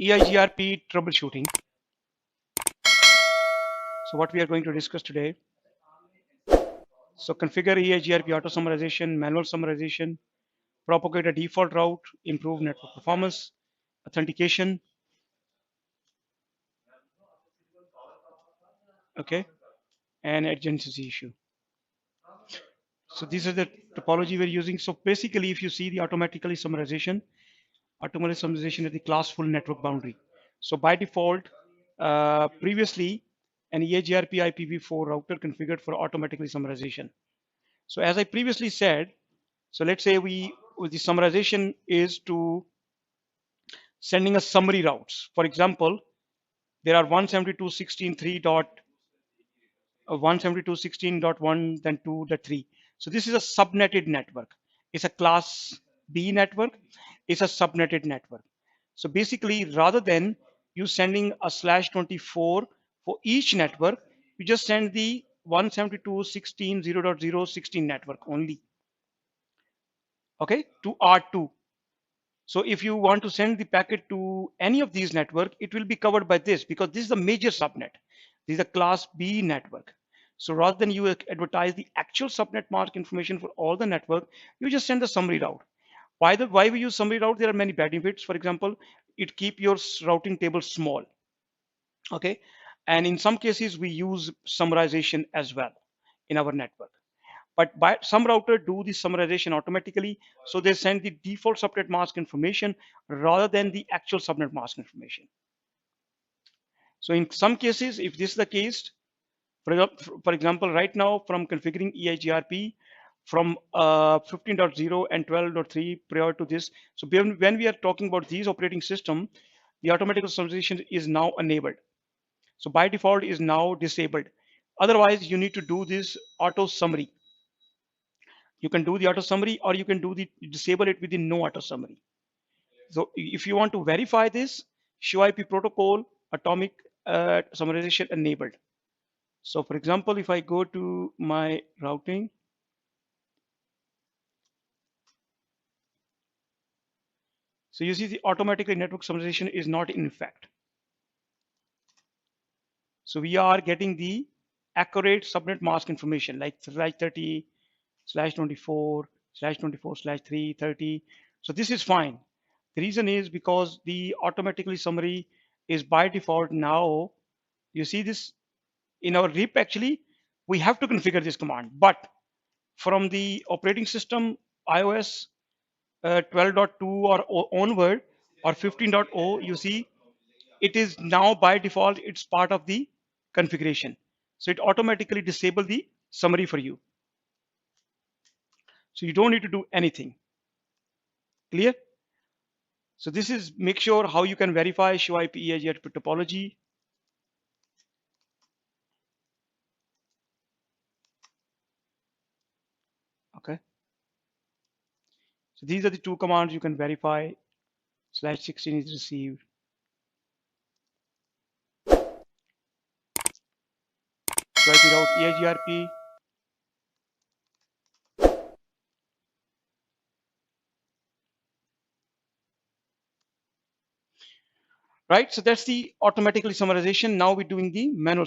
EIGRP troubleshooting. So what we are going to discuss today. So configure EIGRP auto summarization, manual summarization, propagate a default route, improve network performance, authentication. Okay, and adjacency issue. So these are the topology we're using. So basically, if you see the automatic summarization is the classful network boundary. So by default, previously, an EIGRP IPv4 router configured for automatically summarization. So as I previously said, so let's say the summarization is to sending us summary routes. For example, there are 172.16.3 dot 172.16.1 then 2 then 3. So this is a subnetted network. It's a class B network. It's a subnetted network. So basically, rather than you sending a /24 for each network, you just send the 172.16.0.0.16 network only. Okay, to R2. So if you want to send the packet to any of these network, it will be covered by this because this is a major subnet. This is a class B network. So rather than you advertise the actual subnet mask information for all the network, you just send the summary route. Why we use summary route? There are many benefits. For example, it keep your routing table small. Okay, and in some cases we use summarization as well in our network. But by some router do the summarization automatically, so they send the default subnet mask information rather than the actual subnet mask information. So in some cases, if this is the case, for example, right now from configuring EIGRP from 15.0 and 12.3 prior to this, so when we are talking about these operating system, the automatic summarization is now enabled. So by default is now disabled. Otherwise, you need to do this auto summary. You can do the auto summary or you can do the disable it with the no auto summary. So if you want to verify this, show IP protocol atomic summarization enabled. So for example, if I go to my routing, so you see the automatically network summarization is not in effect. So we are getting the accurate subnet mask information like /30 /24 /24 /330. So this is fine. The reason is because the automatically summary is by default now. You see this in our RIP actually, we have to configure this command, but from the operating system iOS 12.2 or onward or 15.0, you see it is now by default, it's part of the configuration. So it automatically disable the summary for you. So you don't need to do anything. Clear? So this is make sure how you can verify show IP EIGRP topology. Okay. So these are the two commands you can verify. /16 is received. Show IP route EIGRP. Right. So that's the automatically summarization. Now we're doing the manual